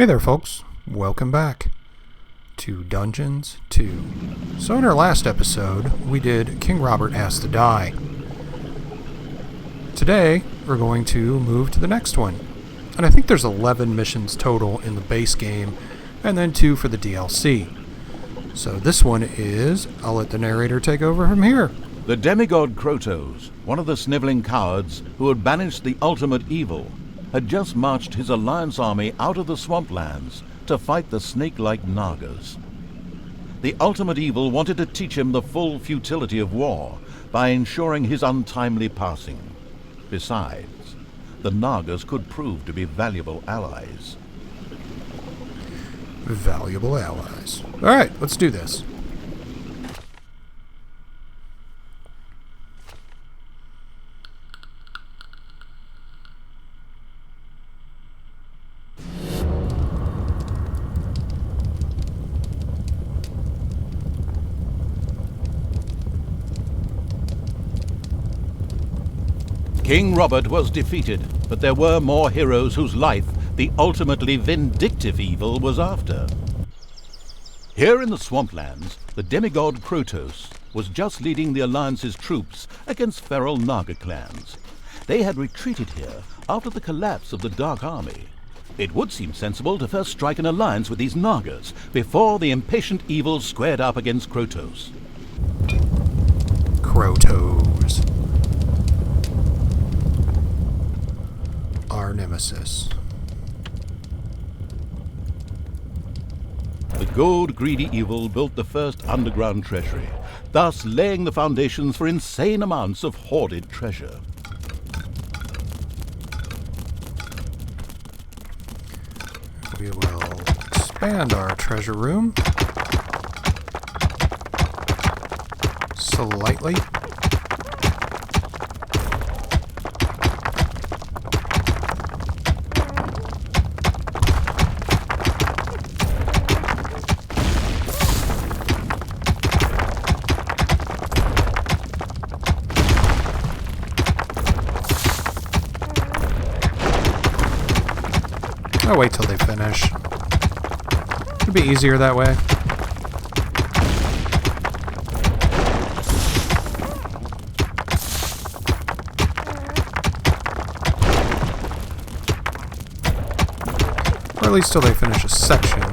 Hey there folks, welcome back to Dungeons 2. So in our last episode, we did King Robert Has to Die. Today, we're going to move to the next one. And I think there's 11 missions total in the base game, and then 2 for the DLC. So this one is, I'll let the narrator take over from here. The demigod Krotos, one of the sniveling cowards who had banished the ultimate evil, had just marched his alliance army out of the Swamplands to fight the snake-like Nagas. The ultimate evil wanted to teach him the full futility of war by ensuring his untimely passing. Besides, the Nagas could prove to be valuable allies. Valuable allies. Alright, let's do this. King Robert was defeated, but there were more heroes whose life the ultimately vindictive evil was after. Here in the Swamplands, the demigod Krotos was just leading the Alliance's troops against feral Naga clans. They had retreated here after the collapse of the Dark Army. It would seem sensible to first strike an alliance with these Nagas before the impatient evil squared up against Krotos. Krotos. Our nemesis. The gold-greedy evil built the first underground treasury, thus laying the foundations for insane amounts of hoarded treasure. We will expand our treasure room slightly. I'll wait till they finish. It'll be easier that way. Or at least till they finish a section.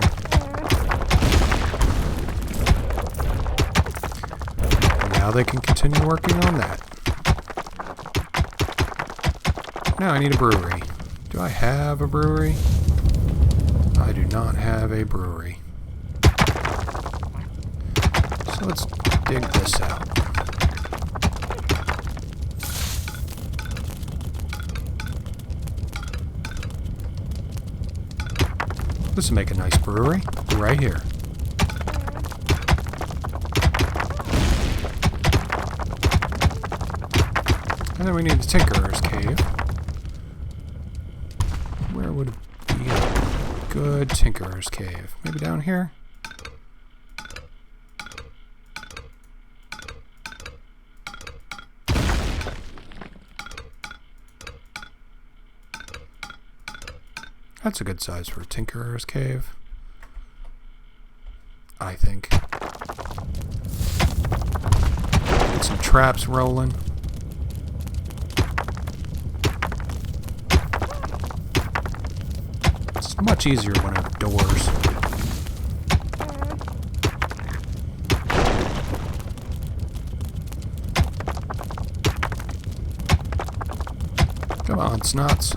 And now they can continue working on that. Now I need a brewery. Do I have a brewery? I do not have a brewery. So let's dig this out. This will make a nice brewery right here. And then we need a Tinkerer's Cave. Where would be a good Tinkerer's Cave? Maybe down here? That's a good size for a Tinkerer's Cave, I think. Get some traps rolling. It's much easier when I have doors. Come on, snots.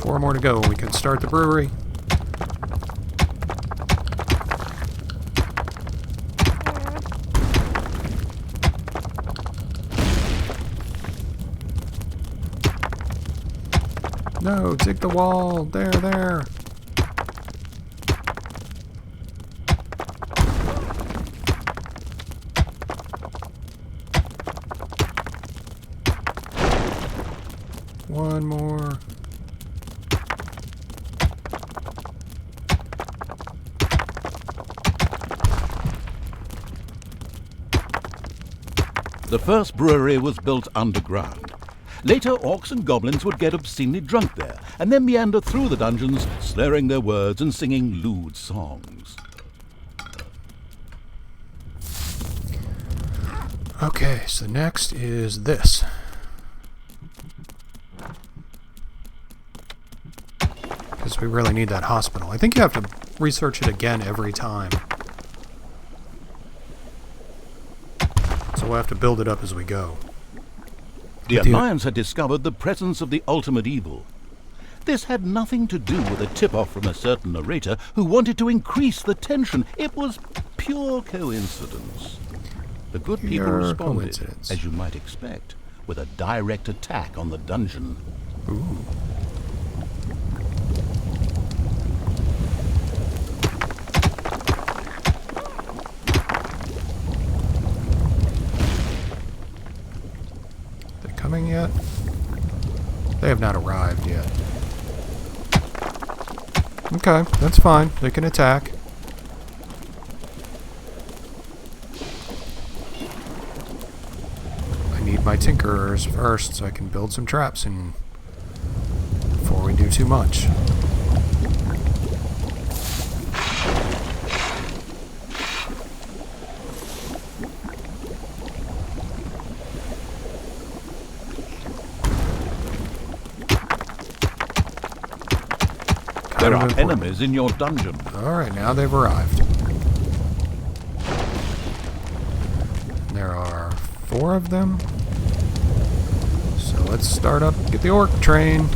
Four more to go and we can start the brewery. No, dig the wall. There. One more. The first brewery was built underground. Later, orcs and goblins would get obscenely drunk there, and then meander through the dungeons, slurring their words and singing lewd songs. Okay, so next is this. Because we really need that hospital. I think you have to research it again every time. So we'll have to build it up as we go. The Alliance had discovered the presence of the ultimate evil. This had nothing to do with a tip-off from a certain narrator who wanted to increase the tension. It was pure coincidence. The good people responded, as you might expect, with a direct attack on the dungeon. Ooh. They coming yet? They have not arrived yet. Okay, that's fine. They can attack. Need my tinkerers first so I can build some traps and before we do too much. There are enemies in your dungeon. Alright, now they've arrived. There are 4 of them. So let's start up, get the orc train.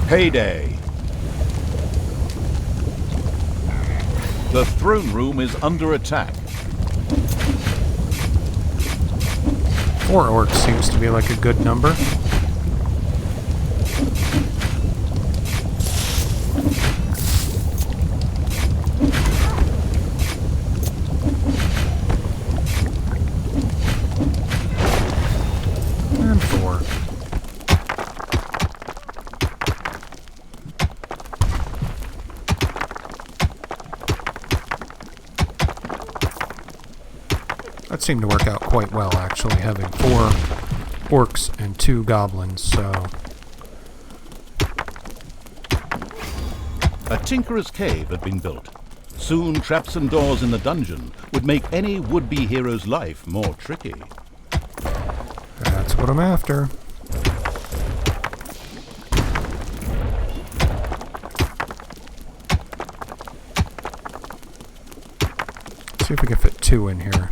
Payday. The throne room is under attack. 4 orcs seems to be like a good number. And 4. That seemed to work out quite well, actually, having 4 orcs and 2 goblins, so... A tinkerer's cave had been built. Soon, traps and doors in the dungeon would make any would-be hero's life more tricky. That's what I'm after. Let's see if we can fit 2 in here.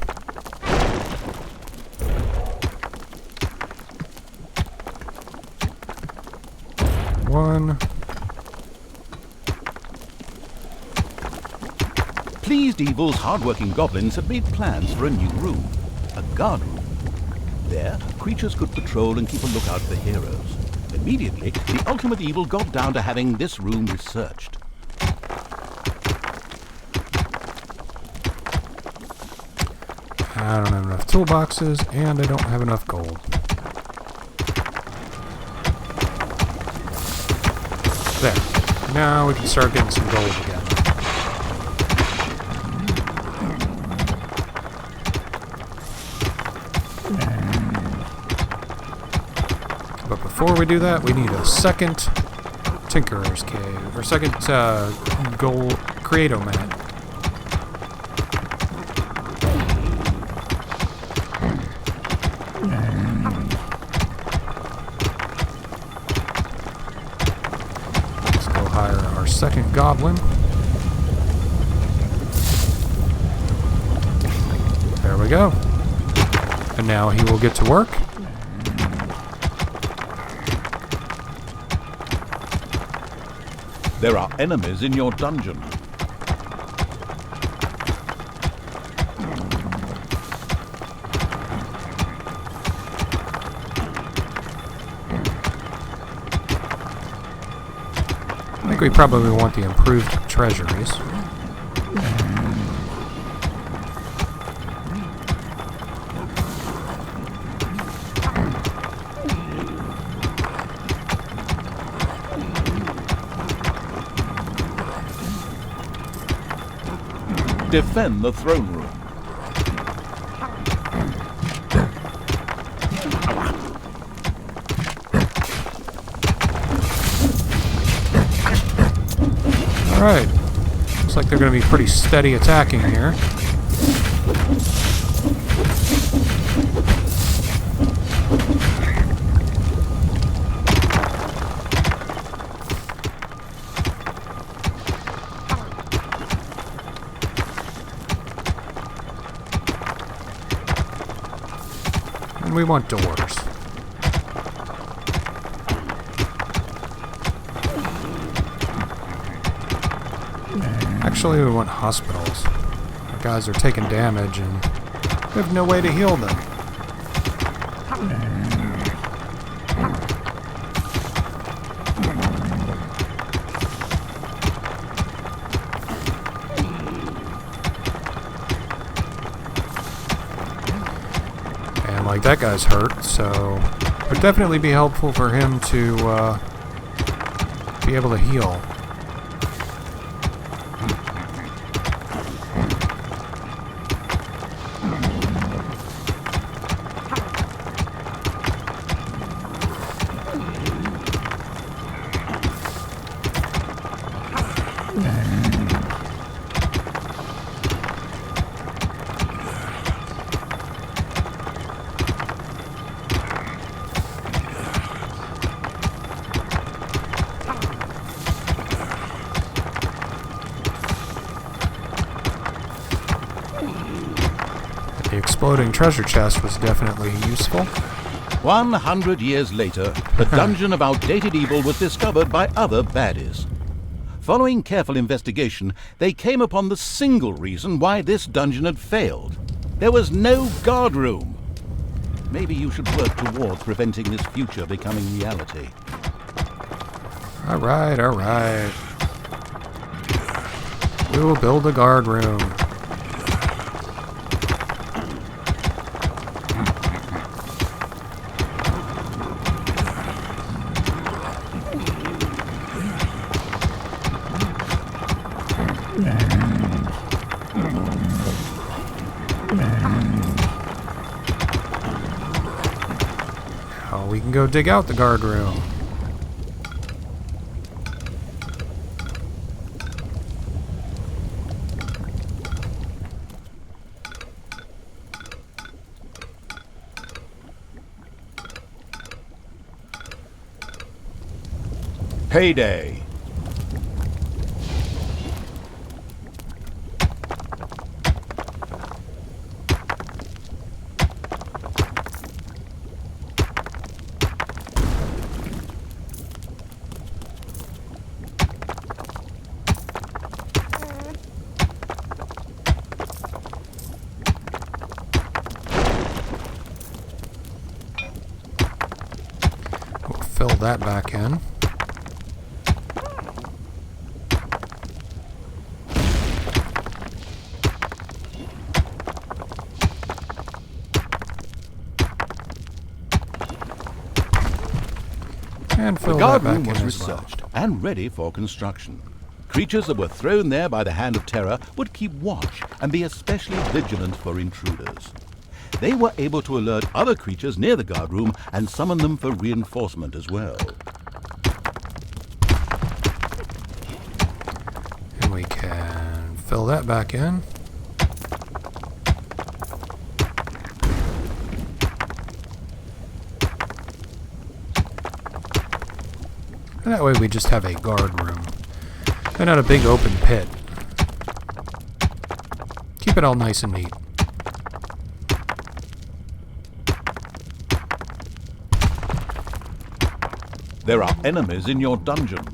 One. Pleased Evil's hard-working goblins had made plans for a new room, a guard room. There, creatures could patrol and keep a lookout for heroes. Immediately, the ultimate evil got down to having this room researched. I don't have enough toolboxes, and I don't have enough gold. There. Now we can start getting some gold again. But before we do that, we need a second Tinkerer's Cave, or second gold Creato mat. Second goblin. There we go. And now he will get to work. There are enemies in your dungeon. I think we probably want the improved treasuries. Defend the throne room. Alright. Looks like they're going to be pretty steady attacking here. And we want doors. Actually, we want hospitals. Our guys are taking damage and we have no way to heal them. And like that guy's hurt, so it would definitely be helpful for him to be able to heal. The exploding treasure chest was definitely useful. 100 years later, the dungeon of outdated evil was discovered by other baddies. Following careful investigation, they came upon the single reason why this dungeon had failed. There was no guard room. Maybe you should work towards preventing this future becoming reality. Alright, alright. We will build a guard room. Now we can go dig out the guard room. Payday. We'll fill that back in. And fill The that guard back room in was as well. researched and ready for construction. Creatures that were thrown there by the hand of terror would keep watch and be especially vigilant for intruders. They were able to alert other creatures near the guard room and summon them for reinforcement as well. And we can fill that back in. And that way we just have a guard room. And not a big open pit. Keep it all nice and neat. There are enemies in your dungeon.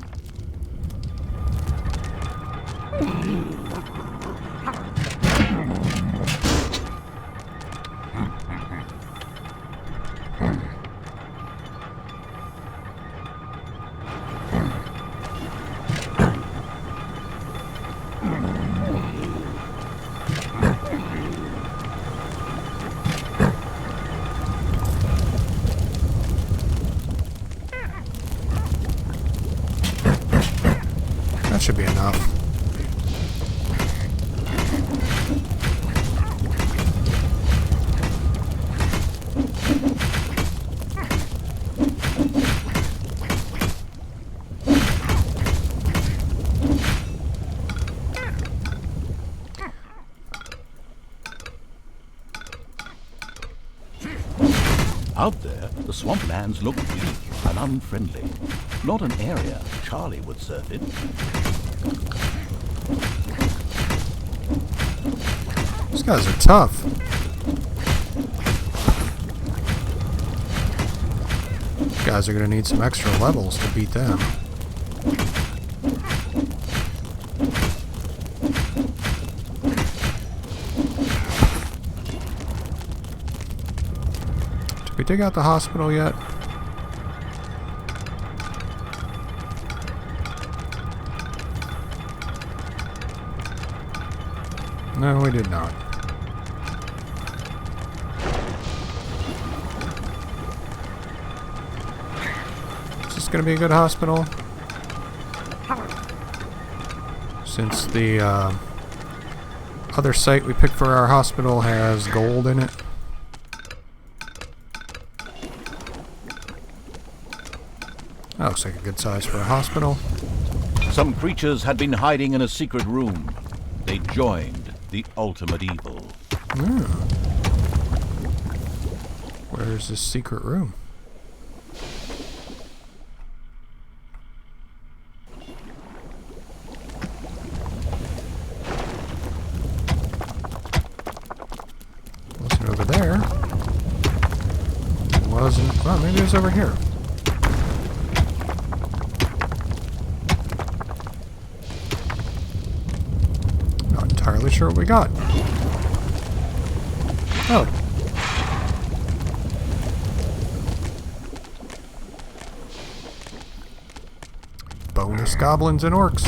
That should be enough. Out there, the swamplands looked bleak and unfriendly. Not an area Charlie would surf in. These guys are tough. Guys are going to need some extra levels to beat them. Did we dig out the hospital yet? No, we did not. Is this going to be a good hospital? Since the other site we picked for our hospital has gold in it. That looks like a good size for a hospital. Some creatures had been hiding in a secret room. They joined the ultimate evil. Where's this secret room? Wasn't over there. Wasn't. Well, maybe it was over here. Not entirely sure what we got. Oh. Bonus goblins and orcs.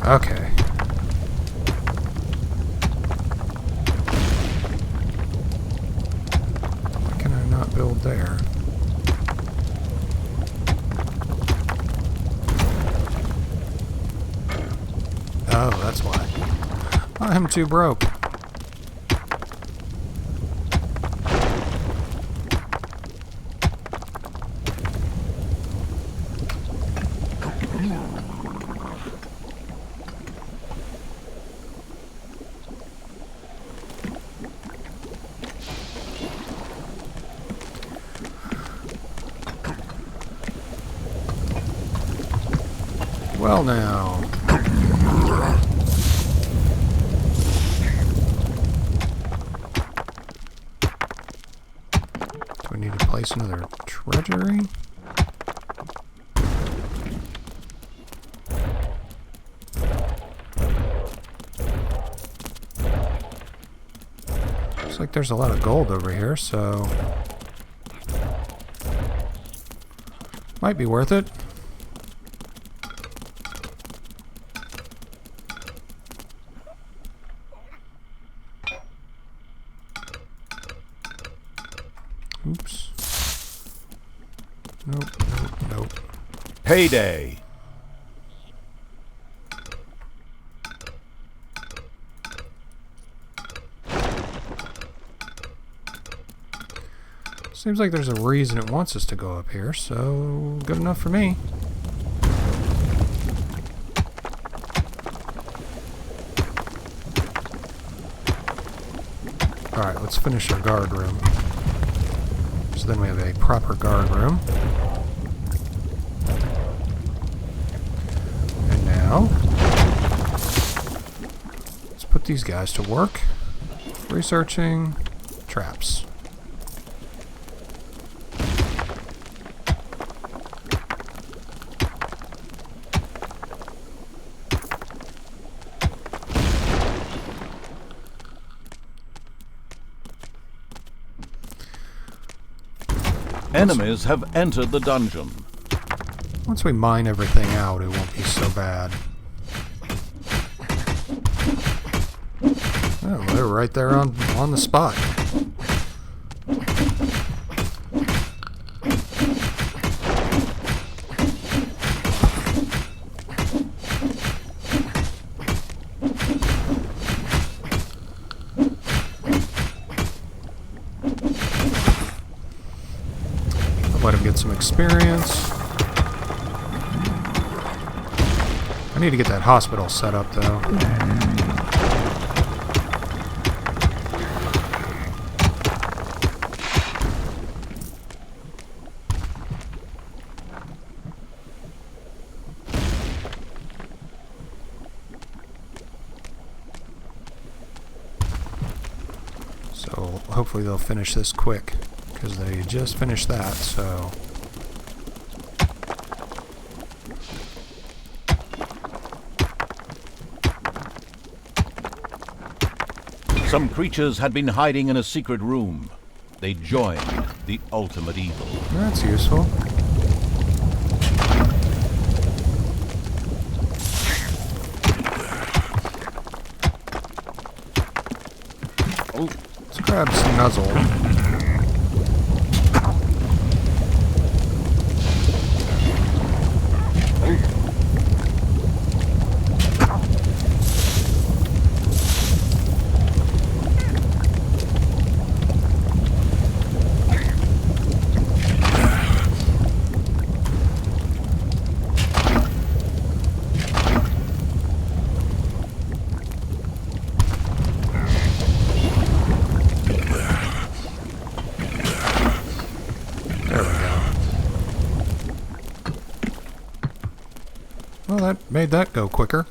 Okay. Why can I not build there? Oh, that's why. I'm too broke. Well now. Do I need to place another treasury? Looks like there's a lot of gold over here, so might be worth it. Oops. Nope, nope, nope. Payday! Seems like there's a reason it wants us to go up here, so good enough for me. Alright, let's finish our guard room. So then we have a proper guard room. And now, let's put these guys to work. Researching traps. Enemies have entered the dungeon. Once we mine everything out, it won't be so bad. Oh, they're right there on the spot. get some experience. I need to get that hospital set up, though. So hopefully they'll finish this quick, because they just finished that, so... Some creatures had been hiding in a secret room. They joined the ultimate evil. That's useful. Oh, let's grab Snuzzle. Well, that made that go quicker.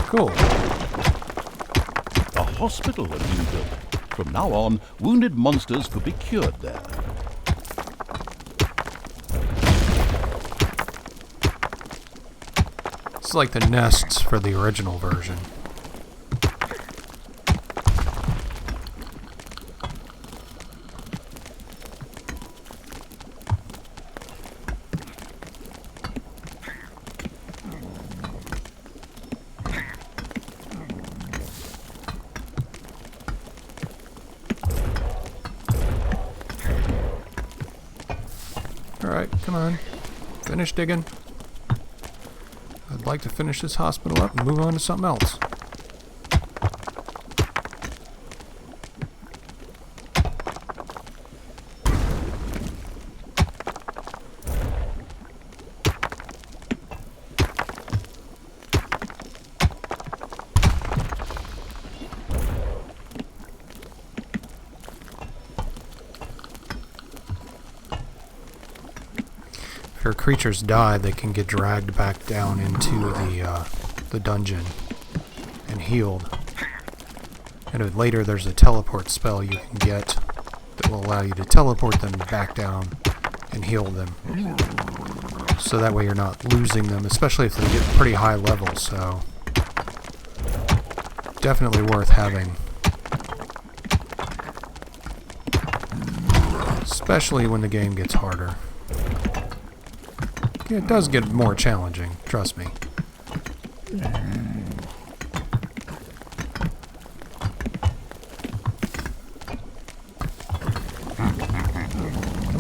Cool. a hospital had been built. From now on, wounded monsters could be cured there. It's like the nests for the original version. Alright, come on. Finish digging. I'd like to finish this hospital up and move on to something else. If your creatures die, they can get dragged back down into the dungeon and healed. And later there's a teleport spell you can get that will allow you to teleport them back down and heal them. So that way you're not losing them, especially if they get pretty high levels, so definitely worth having. Especially when the game gets harder. It does get more challenging, trust me. Come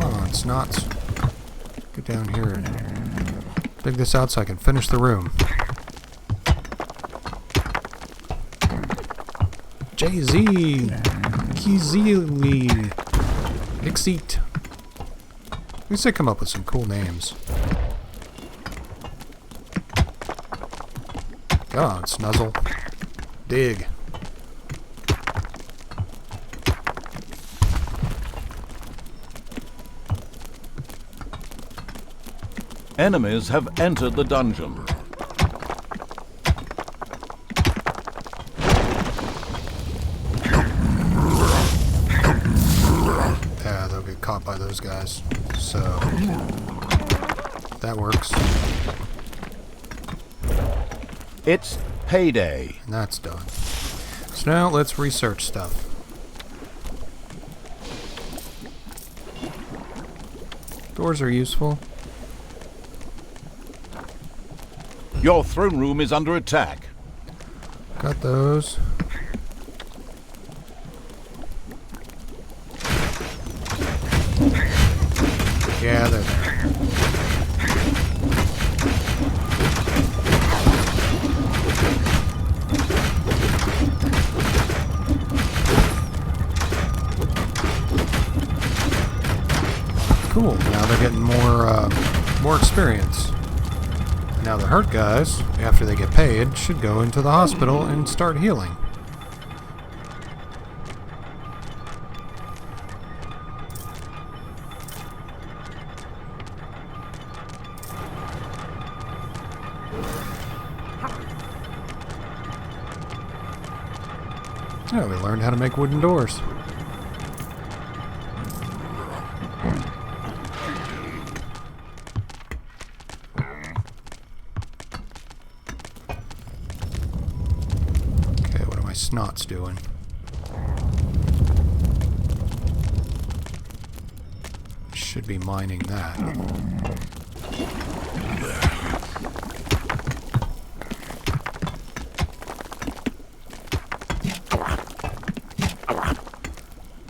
on, Snots. Get down here and dig this out so I can finish the room. Jay-Z! Kizili! Exeat. At least they come up with some cool names. Come on, Snuzzle. Dig. Enemies have entered the dungeon. Yeah, they'll get caught by those guys. So, that works. It's payday. And that's done. So now let's research stuff. Doors are useful. Your throne room is under attack. Got those. Yeah, they're there. Cool. Now they're getting more experience. Now the hurt guys, after they get paid, should go into the hospital and start healing. Yeah, we learned how to make wooden doors. Okay, what are my snots doing? Should be mining that.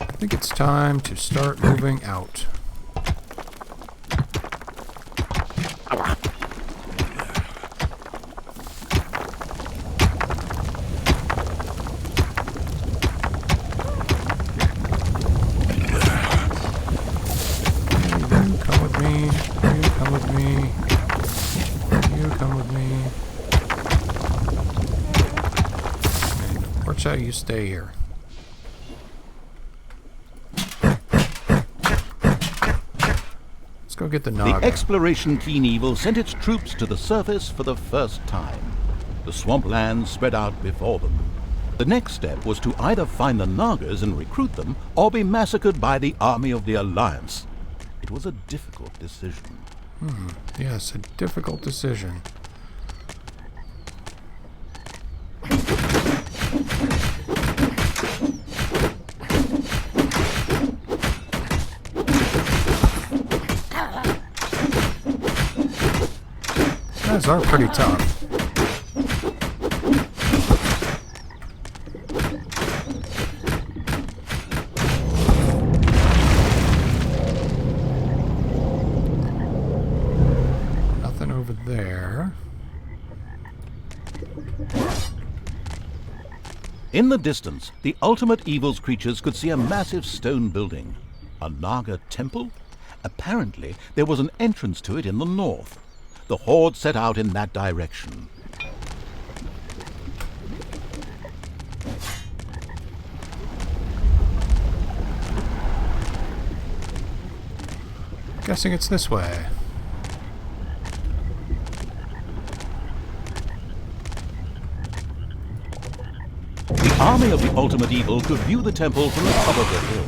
I think it's time to start moving out. You come with me. You come with me. You come with me. And watch out, you stay here. Go get the Naga. The exploration Keen Evil sent its troops to the surface for the first time. The swamplands spread out before them. The next step was to either find the Nagas and recruit them, or be massacred by the army of the Alliance. It was a difficult decision. Yes, a difficult decision. Guys are pretty tough. Nothing over there. In the distance, the Ultimate Evil's creatures could see a massive stone building. A Naga temple? Apparently, there was an entrance to it in the north. The Horde set out in that direction. Guessing it's this way. The army of the Ultimate Evil could view the temple from the top of the hill,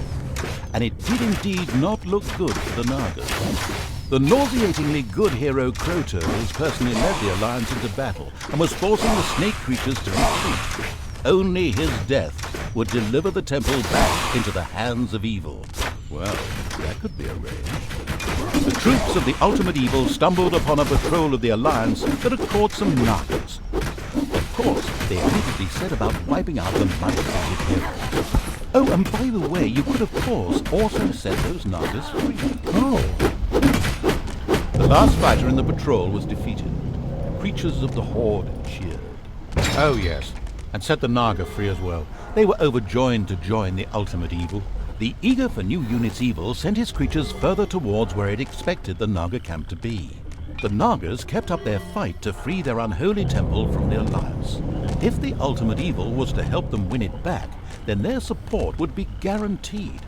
and it did indeed not look good for the Nagas. The nauseatingly good hero Crotos personally led the Alliance into battle and was forcing the snake creatures to retreat. Only his death would deliver the temple back into the hands of evil. Well, that could be arranged. The troops of the Ultimate Evil stumbled upon a patrol of the Alliance that had caught some Nagas. Of course, they immediately set about wiping out the much-hated heroes. Oh, and by the way, you could of course also set those Nagas free. Oh. The last fighter in the patrol was defeated. Creatures of the Horde cheered. Oh yes, and set the Naga free as well. They were overjoyed to join the Ultimate Evil. The eager for new units Evil sent his creatures further towards where it expected the Naga camp to be. The Nagas kept up their fight to free their unholy temple from the Alliance. If the Ultimate Evil was to help them win it back, then their support would be guaranteed.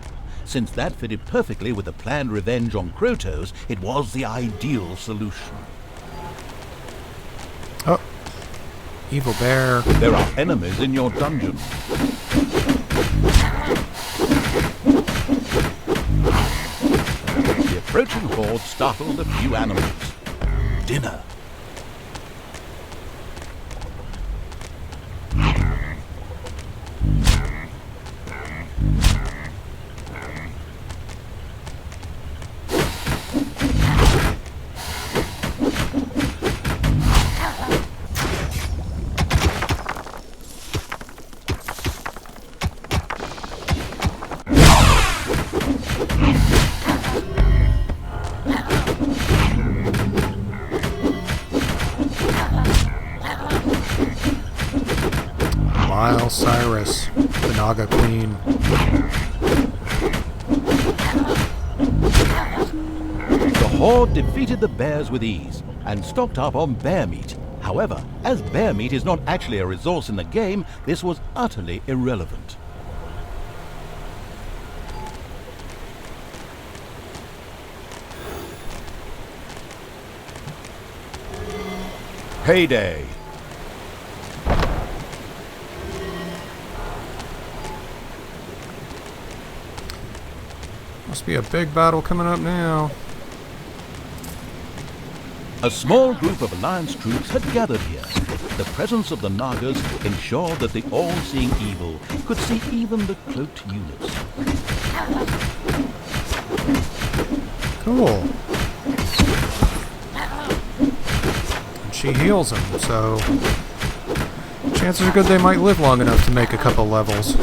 Since that fitted perfectly with the planned revenge on Crotos, it was the ideal solution. Oh. Evil bear. There are enemies in your dungeon. The approaching horde startled a few animals. Dinner. Cyrus, the Naga Queen. horde defeated the bears with ease and stocked up on bear meat. However, as bear meat is not actually a resource in the game, this was utterly irrelevant. Payday! Must be a big battle coming up now. A small group of Alliance troops had gathered here. The presence of the Nagas ensured that the all-seeing evil could see even the cloaked units. Cool. And she heals them, so chances are good they might live long enough to make a couple levels.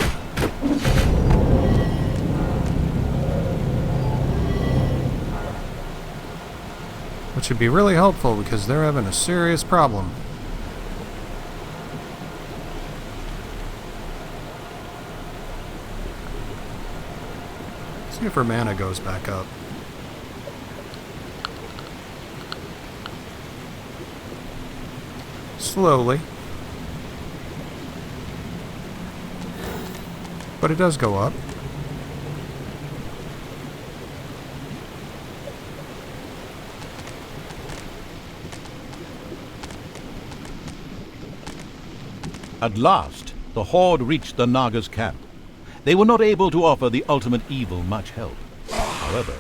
Which would be really helpful because they're having a serious problem. See if her mana goes back up. Slowly. But it does go up. At last, the horde reached the Nagas' camp. They were not able to offer the ultimate evil much help. However,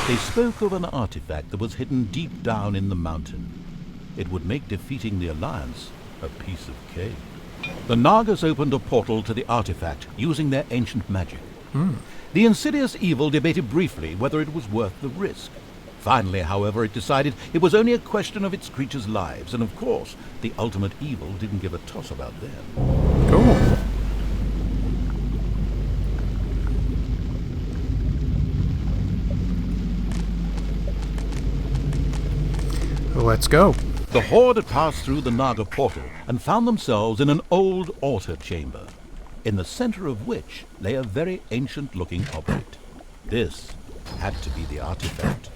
they spoke of an artifact that was hidden deep down in the mountain. It would make defeating the Alliance a piece of cake. The Nagas opened a portal to the artifact using their ancient magic. The insidious evil debated briefly whether it was worth the risk. Finally, however, it decided it was only a question of its creatures' lives, and of course, the ultimate evil didn't give a toss about them. Cool. Let's go. The horde had passed through the Naga portal and found themselves in an old altar chamber, in the center of which lay a very ancient-looking object. This had to be the artifact.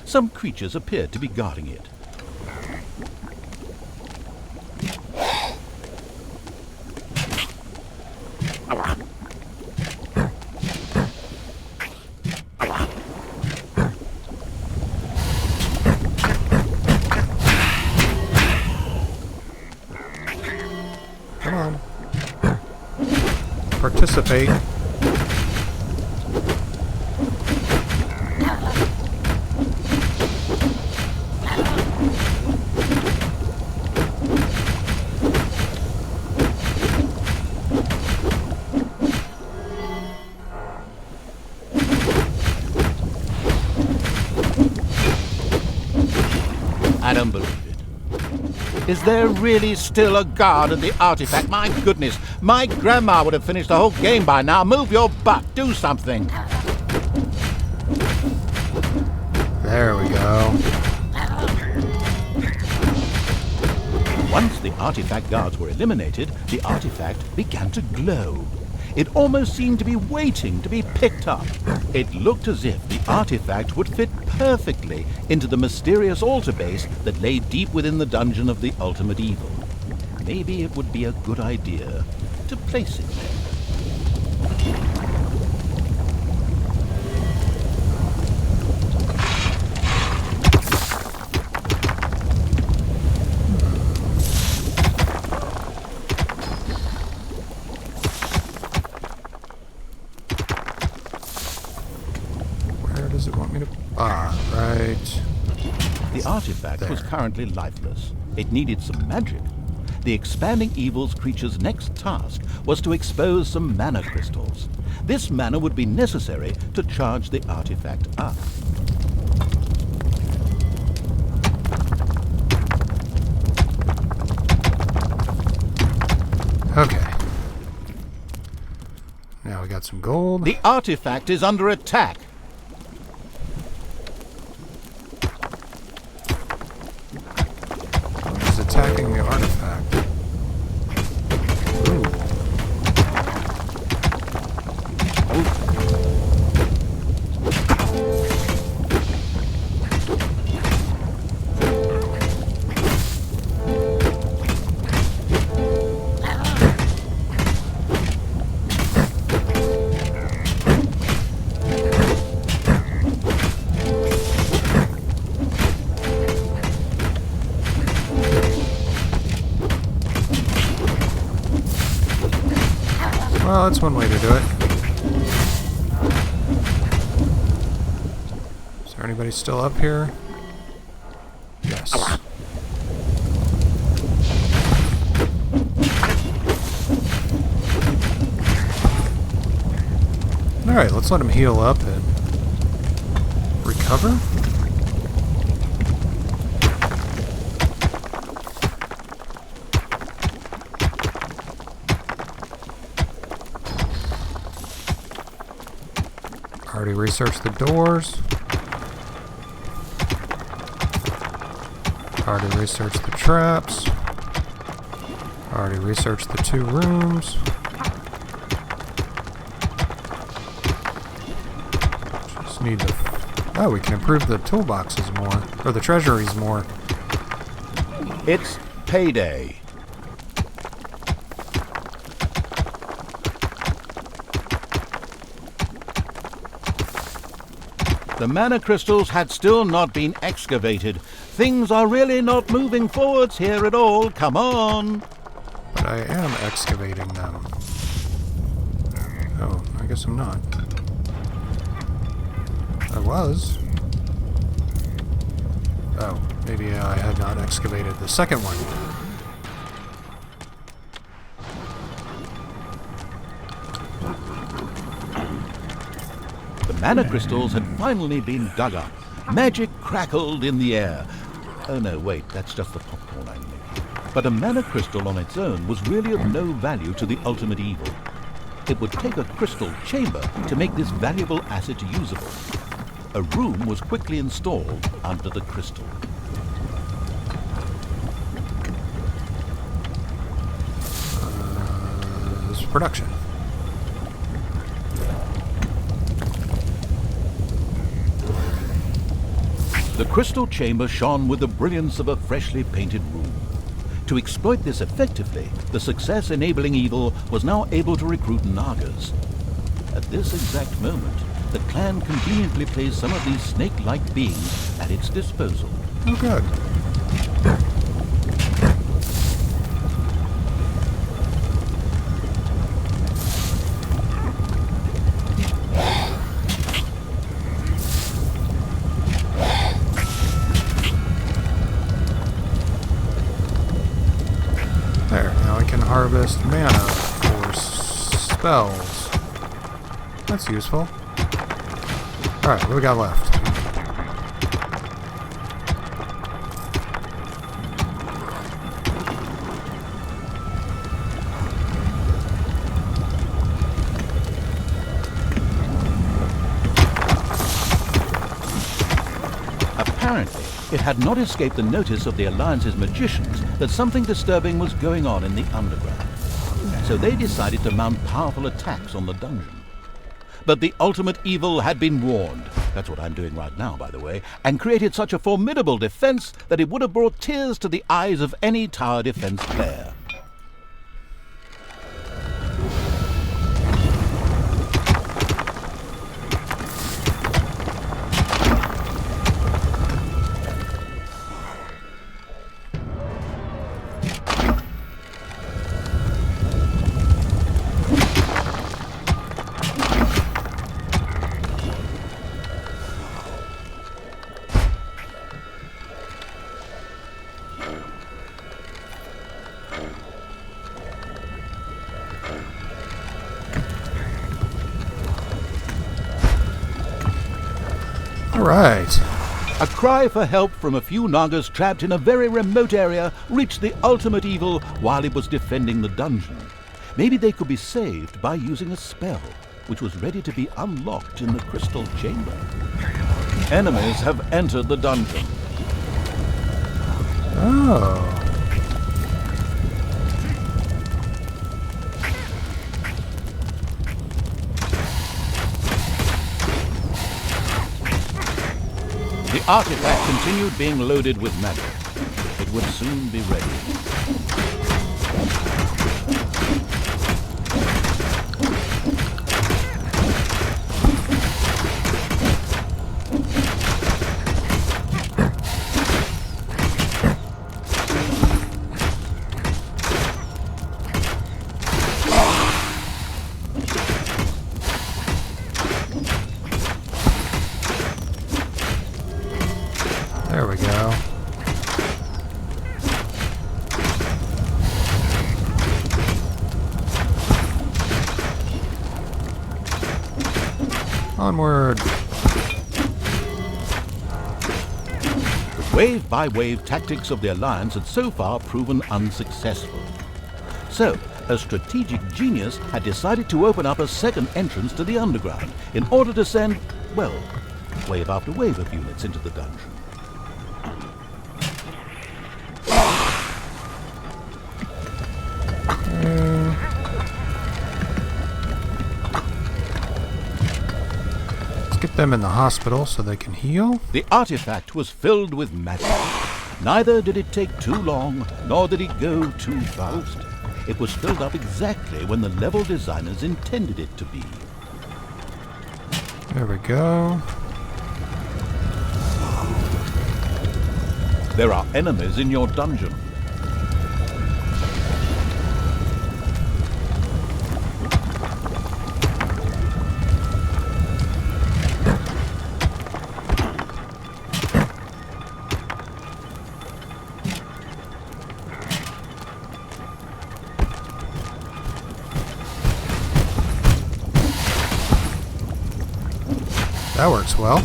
Some creatures appeared to be guarding it. Come on. Participate. I don't believe it. Is there really still a guard at the artifact? My goodness, my grandma would have finished the whole game by now. Move your butt, do something. There we go. Once the artifact guards were eliminated, the artifact began to glow. It almost seemed to be waiting to be picked up. It looked as if the artifact would fit perfectly into the mysterious altar base that lay deep within the dungeon of the ultimate evil. Maybe it would be a good idea to place it there. Does it want me to... Ah, right. The artifact was currently lifeless. It needed some magic. The expanding evil's creature's next task was to expose some mana crystals. This mana would be necessary to charge the artifact up. Okay. Now we got some gold. The artifact is under attack. It's attacking the artifact. Ooh. Well, that's one way to do it. Is there anybody still up here? Yes. Alright, let's let him heal up and recover. Already researched the doors. Already researched the traps. Already researched the 2 rooms. Just need to... Oh, we can improve the toolboxes more. Or the treasuries more. It's payday. The mana crystals had still not been excavated. Things are really not moving forwards here at all. Come on. But I am excavating them. Oh, I guess I'm not. I was. Oh, maybe I had not excavated the second one. The mana crystals had finally been dug up. Magic crackled in the air. Oh no, wait, that's just the popcorn I'm making. But a mana crystal on its own was really of no value to the ultimate evil. It would take a crystal chamber to make this valuable asset usable. A room was quickly installed under the crystal. This is production. The crystal chamber shone with the brilliance of a freshly painted room. To exploit this effectively, the success-enabling evil was now able to recruit Nagas. At this exact moment, the clan conveniently placed some of these snake-like beings at its disposal. Oh, good. There, now I can harvest mana for spells. That's useful. Alright, what do we got left? Apparently, it had not escaped the notice of the Alliance's magicians that something disturbing was going on in the underground. So they decided to mount powerful attacks on the dungeon. But the ultimate evil had been warned, that's what I'm doing right now, by the way, and created such a formidable defense that it would have brought tears to the eyes of any tower defense player. Alright. A cry for help from a few Nagas trapped in a very remote area reached the ultimate evil while it was defending the dungeon. Maybe they could be saved by using a spell, which was ready to be unlocked in the crystal chamber. Enemies have entered the dungeon. Oh. The artifact continued being loaded with magic. It would soon be ready. There we go. Onward. The wave-by-wave tactics of the Alliance had so far proven unsuccessful. So, a strategic genius had decided to open up a second entrance to the underground in order to send, well, wave after wave of units into the dungeon. Let's get them in the hospital so they can heal. The artifact was filled with magic. Neither did it take too long, nor did it go too fast. It was filled up exactly when the level designers intended it to be. There we go. There are enemies in your dungeon. That works well.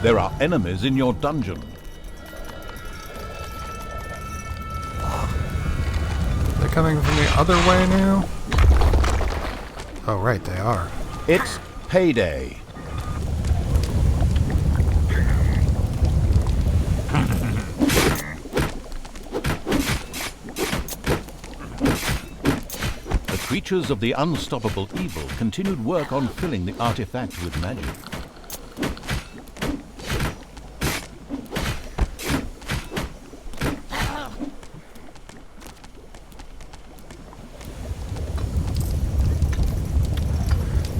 There are enemies in your dungeon. They're coming from the other way now? Oh, right, they are. It's payday. The creatures of the unstoppable evil continued work on filling the artifact with magic.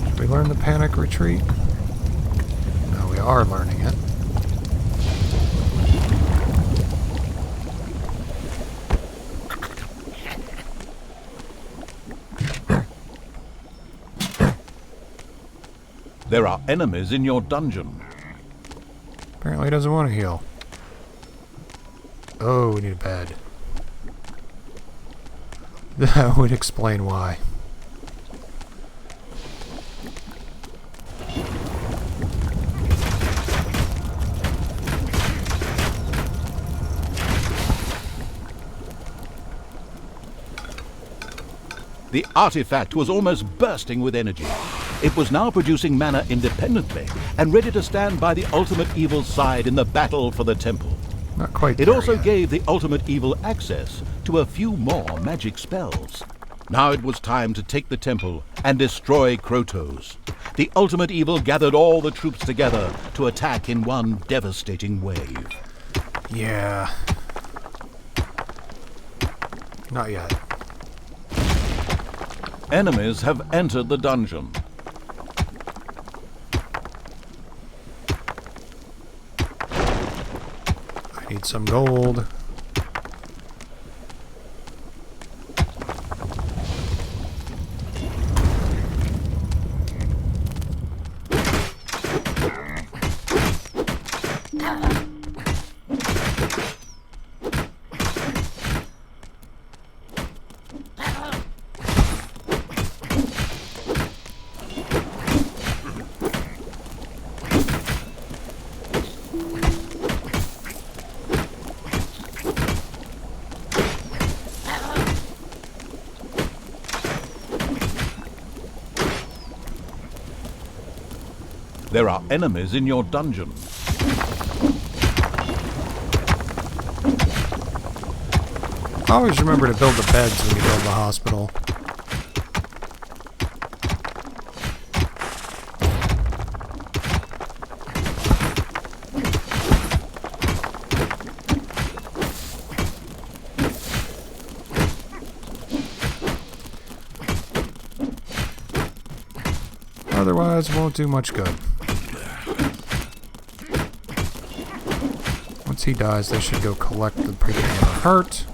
Did we learn the panic retreat? No, we are learning it. There are enemies in your dungeon. Apparently he doesn't want to heal. Oh, we need a bed. That would explain why. The artifact was almost bursting with energy. It was now producing mana independently and ready to stand by the ultimate evil's side in the battle for the temple. Not quite It there also yet. gave the ultimate evil access to a few more magic spells. Now it was time to take the temple and destroy Krotos. The ultimate evil gathered all the troops together to attack in one devastating wave. Yeah. Not yet. Enemies have entered the dungeon. I need some gold. There are enemies in your dungeon. Always remember to build the beds when you build the hospital. Otherwise, it won't do much good. Once he dies, they should go collect the people that are hurt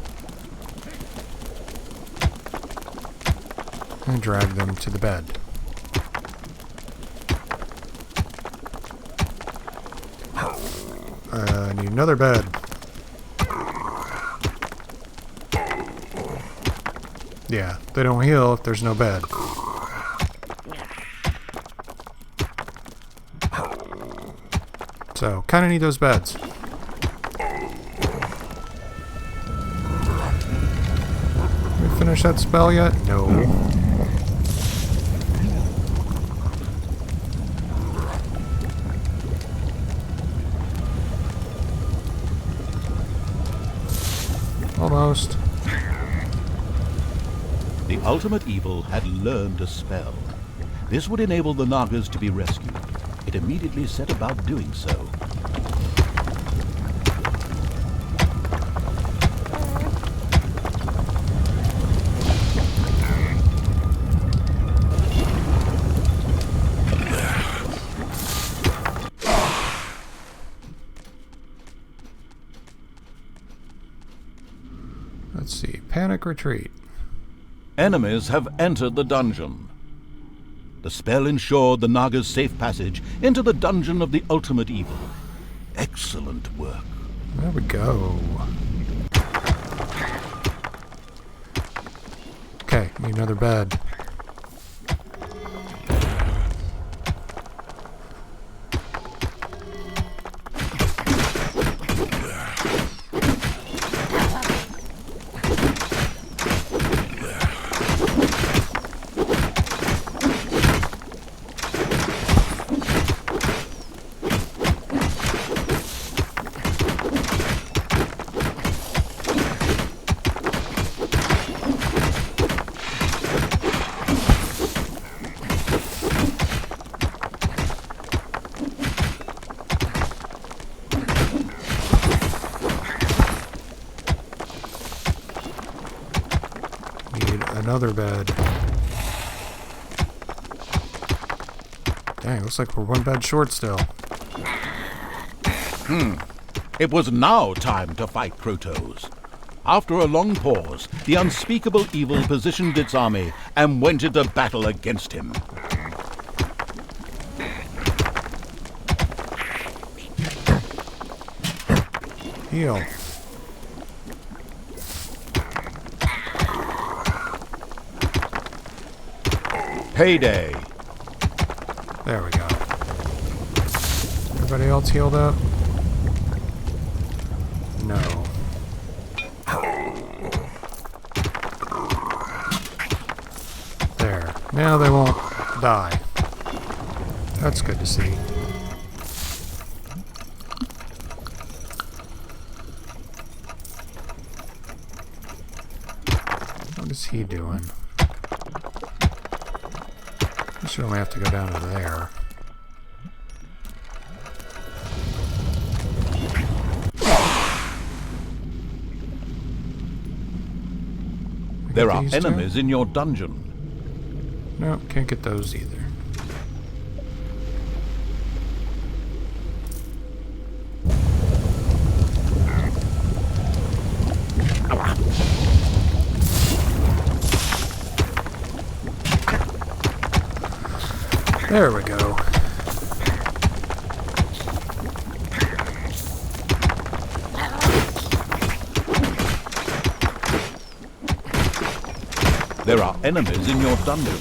and drag them to the bed. I need another bed. Yeah, they don't heal if there's no bed. So, kind of need those beds. Did we finish that spell yet? No. Almost. The ultimate evil had learned a spell. This would enable the Nagas to be rescued. It immediately set about doing so. Let's see. Panic retreat. Enemies have entered the dungeon. The spell ensured the Naga's safe passage into the dungeon of the ultimate evil. Excellent work. There we go. Okay, need another bed. Another bed. Dang, looks like we're one bed short still. It was now time to fight Krotos. After a long pause, the unspeakable evil positioned its army and went into battle against him. Heal. Payday. There we go. Everybody else healed up? No. There. Now they won't die. That's good to see. What is he doing? I should only have to go down to there. There are enemies in your dungeon. No, can't get those either. There we go. There are enemies in your dungeon.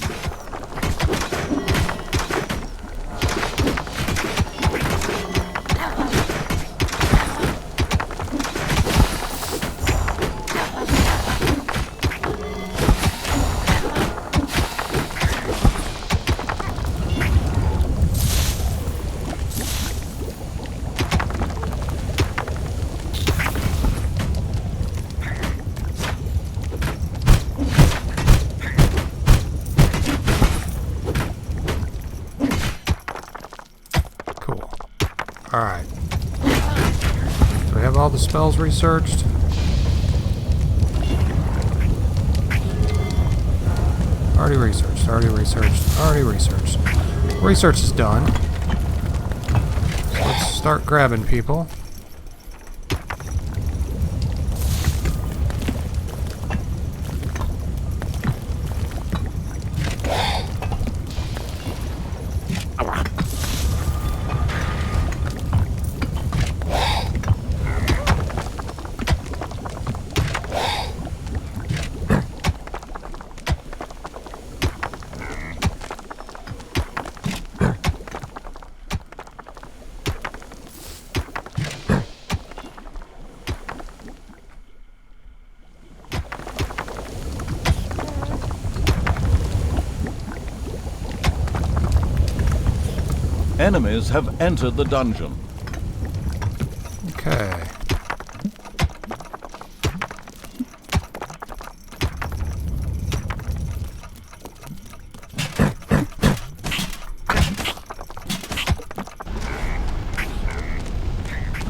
Alright. Do we have all the spells researched? Already researched, already researched, already researched. Research is done. So let's start grabbing people. Enemies have entered the dungeon. Okay.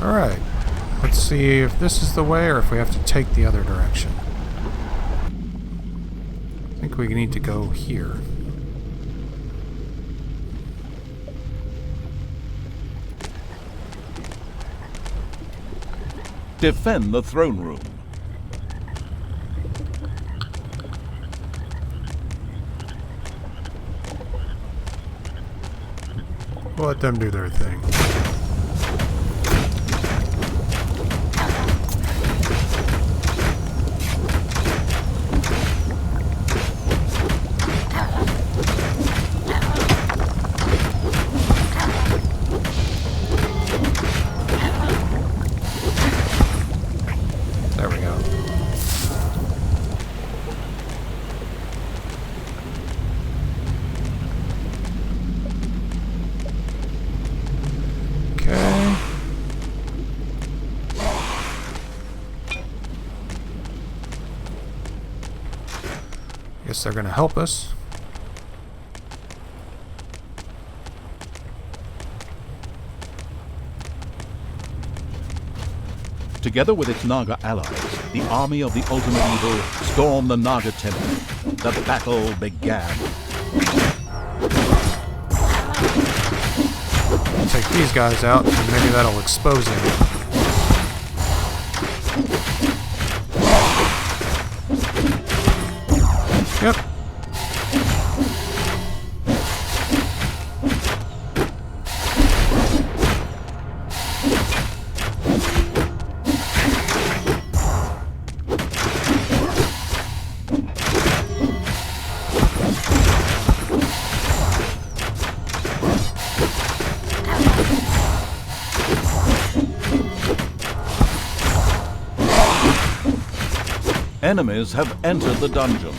Alright. Let's see if this is the way or if we have to take the other direction. I think we need to go here. Defend the throne room. We'll let them do their thing. There we go. Okay. Guess they're gonna help us. Together with its Naga allies, the army of the Ultimate Evil stormed the Naga Temple. The battle began. Take these guys out, and maybe that'll expose him. Yep. Enemies have entered the dungeon.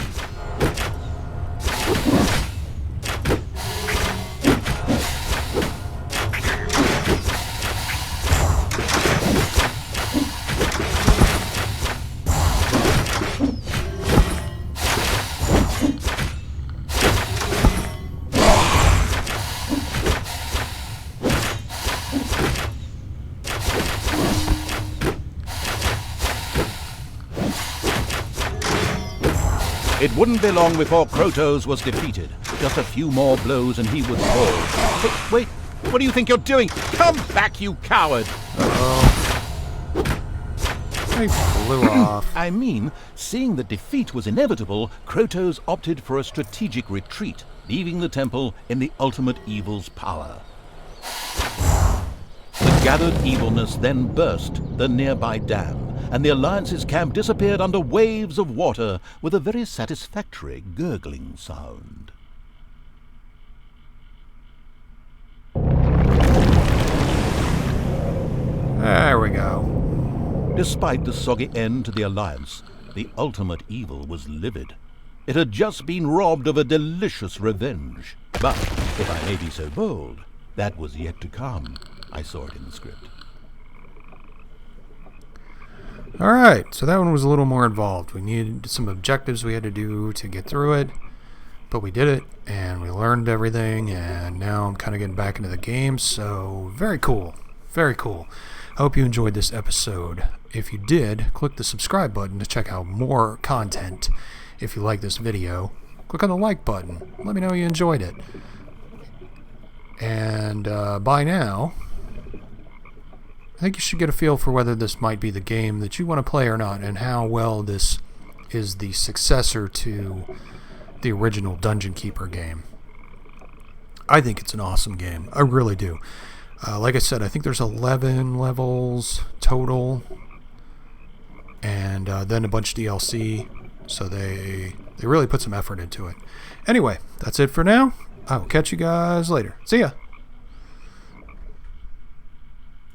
It wouldn't be long before Krotos was defeated. Just a few more blows and he would fall. Hey, wait, what do you think you're doing? Come back, you coward! They flew off. I mean, seeing that defeat was inevitable, Krotos opted for a strategic retreat, leaving the temple in the Ultimate Evil's power. The gathered evilness then burst the nearby dam, and the Alliance's camp disappeared under waves of water with a very satisfactory gurgling sound. There we go. Despite the soggy end to the Alliance, the Ultimate Evil was livid. It had just been robbed of a delicious revenge. But, if I may be so bold, that was yet to come. I saw it in the script. Alright, so that one was a little more involved. We needed some objectives we had to do to get through it, but we did it, and we learned everything, and now I'm kind of getting back into the game, so very cool. Very cool. I hope you enjoyed this episode. If you did, click the subscribe button to check out more content. If you like this video, click on the like button. Let me know you enjoyed it. And by now, I think you should get a feel for whether this might be the game that you want to play or not, and how well this is the successor to the original Dungeon Keeper game. I think it's an awesome game. I really do. Like I said, I think there's 11 levels total, and then a bunch of DLC, so they really put some effort into it. Anyway, that's it for now. I will catch you guys later. See ya!